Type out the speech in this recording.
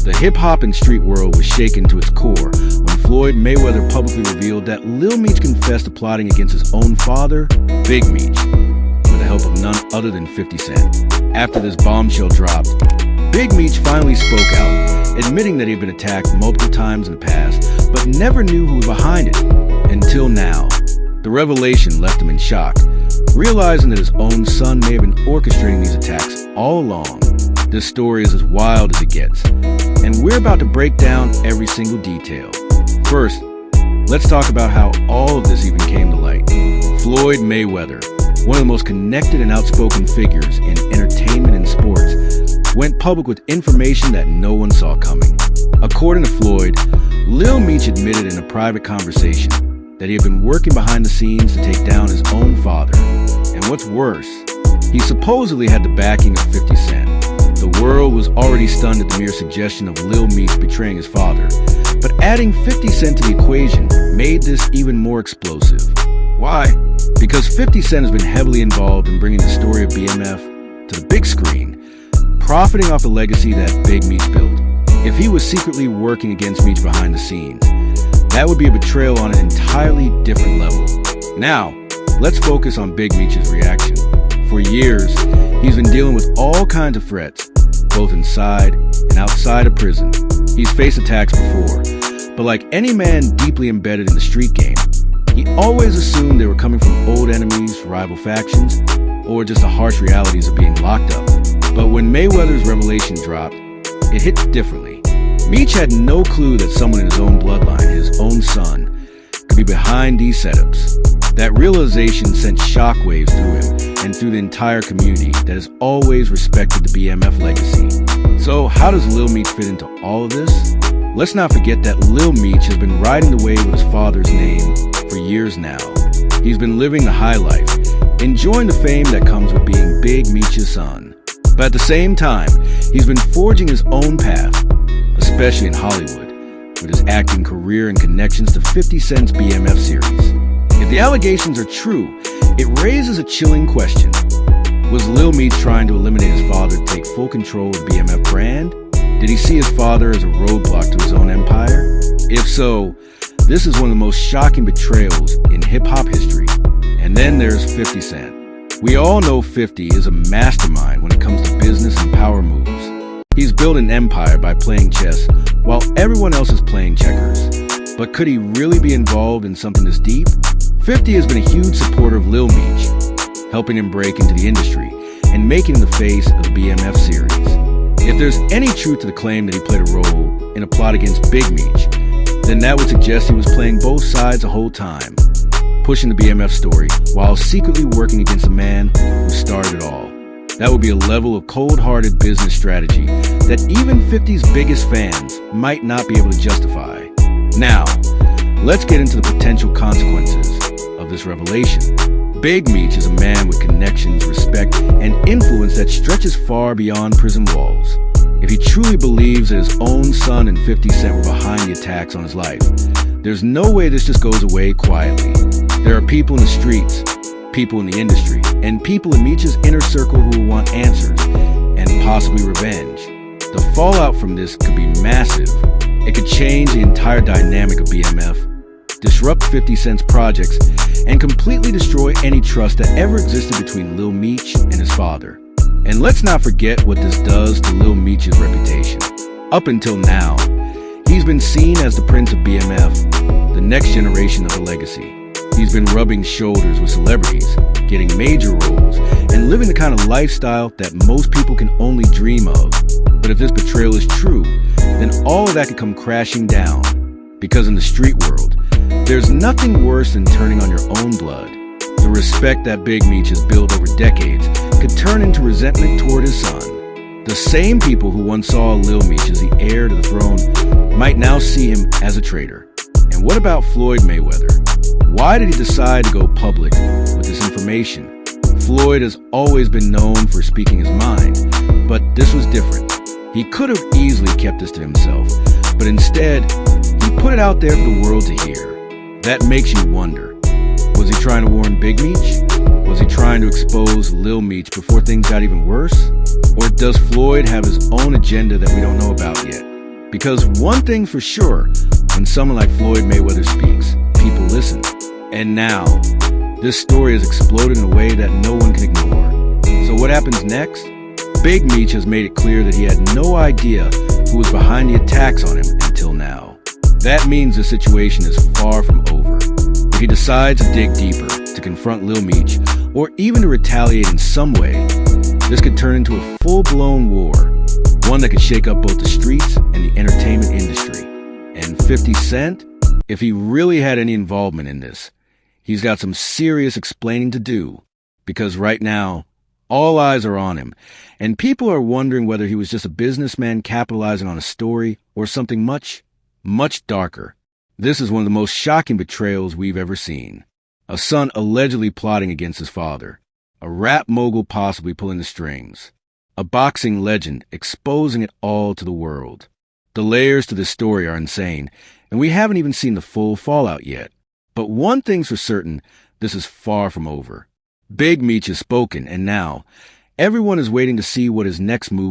The hip-hop and street world was shaken to its core when Floyd Mayweather publicly revealed that Lil Meech confessed to plotting against his own father, Big Meech, with the help of none other than 50 Cent. After this bombshell dropped, Big Meech finally spoke out, admitting that he had been attacked multiple times in the past, but never knew who was behind it, until now. The revelation left him in shock, realizing that his own son may have been orchestrating these attacks all along. This story is as wild as it gets, and we're about to break down every single detail. First, let's talk about how all of this even came to light. Floyd Mayweather, one of the most connected and outspoken figures in entertainment and sports, went public with information that no one saw coming. According to Floyd, Lil Meech admitted in a private conversation that he had been working behind the scenes to take down his own father. And what's worse, he supposedly had the backing of 50 Cent. The world was already stunned at the mere suggestion of Lil Meech betraying his father, but adding 50 Cent to the equation made this even more explosive. Why? Because 50 Cent has been heavily involved in bringing the story of BMF to the big screen, profiting off the legacy that Big Meech built. If he was secretly working against Meech behind the scenes, that would be a betrayal on an entirely different level. Now, let's focus on Big Meech's reaction. For years, he's been dealing with all kinds of threats, both inside and outside of prison. He's faced attacks before, but like any man deeply embedded in the street game, he always assumed they were coming from old enemies, rival factions, or just the harsh realities of being locked up. But when Mayweather's revelation dropped, it hit differently. Meech had no clue that someone in his own bloodline, his own son, could be behind these setups. That realization sent shockwaves through him and through the entire community that has always respected the BMF legacy. So how does Lil Meech fit into all of this? Let's not forget that Lil Meech has been riding the wave with his father's name for years now. He's been living the high life, enjoying the fame that comes with being Big Meech's son. But at the same time, he's been forging his own path, especially in Hollywood, with his acting career and connections to 50 Cent's BMF series. If the allegations are true, it raises a chilling question. Was Lil Meech trying to eliminate his father to take full control of the BMF brand? Did he see his father as a roadblock to his own empire? If so, this is one of the most shocking betrayals in hip-hop history. And then there's 50 Cent. We all know 50 is a mastermind when it comes to business and power moves. He's built an empire by playing chess while everyone else is playing checkers. But could he really be involved in something this deep? 50 has been a huge supporter of Lil Meech, helping him break into the industry and making him the face of the BMF series. If there's any truth to the claim that he played a role in a plot against Big Meech, then that would suggest he was playing both sides the whole time, pushing the BMF story while secretly working against the man who started it all. That would be a level of cold-hearted business strategy that even 50's biggest fans might not be able to justify. Now, let's get into the potential consequences of this revelation. Big Meech is a man with connections, respect, and influence that stretches far beyond prison walls. If he truly believes that his own son and 50 Cent were behind the attacks on his life, there's no way this just goes away quietly. There are people in the streets, people in the industry, and people in Meech's inner circle who will want answers, and possibly revenge. The fallout from this could be massive. It could change the entire dynamic of BMF, disrupt 50 Cent's projects, and completely destroy any trust that ever existed between Lil Meech and his father. And let's not forget what this does to Lil Meech's reputation. Up until now, he's been seen as the prince of BMF, the next generation of the legacy. He's been rubbing shoulders with celebrities, getting major roles, and living the kind of lifestyle that most people can only dream of. But if this betrayal is true, then all of that could come crashing down. Because in the street world, there's nothing worse than turning on your own blood. The respect that Big Meech has built over decades could turn into resentment toward his son. The same people who once saw Lil Meech as the heir to the throne might now see him as a traitor. And what about Floyd Mayweather? Why did he decide to go public with this information? Floyd has always been known for speaking his mind, but this was different. He could have easily kept this to himself, but instead, he put it out there for the world to hear. That makes you wonder, was he trying to warn Big Meech? Was he trying to expose Lil Meech before things got even worse? Or does Floyd have his own agenda that we don't know about yet? Because one thing for sure, when someone like Floyd Mayweather speaks, people listen. And now, this story has exploded in a way that no one can ignore. So what happens next? Big Meech has made it clear that he had no idea who was behind the attacks on him until now. That means the situation is far from over. If he decides to dig deeper, to confront Lil Meech, or even to retaliate in some way, this could turn into a full-blown war, one that could shake up both the streets and the entertainment industry. And 50 Cent, if he really had any involvement in this, he's got some serious explaining to do, because right now, all eyes are on him, and people are wondering whether he was just a businessman capitalizing on a story or something much, much darker. This is one of the most shocking betrayals we've ever seen. A son allegedly plotting against his father. A rap mogul possibly pulling the strings. A boxing legend exposing it all to the world. The layers to this story are insane, and we haven't even seen the full fallout yet. But one thing's for certain, this is far from over. Big Meech has spoken, and now everyone is waiting to see what his next move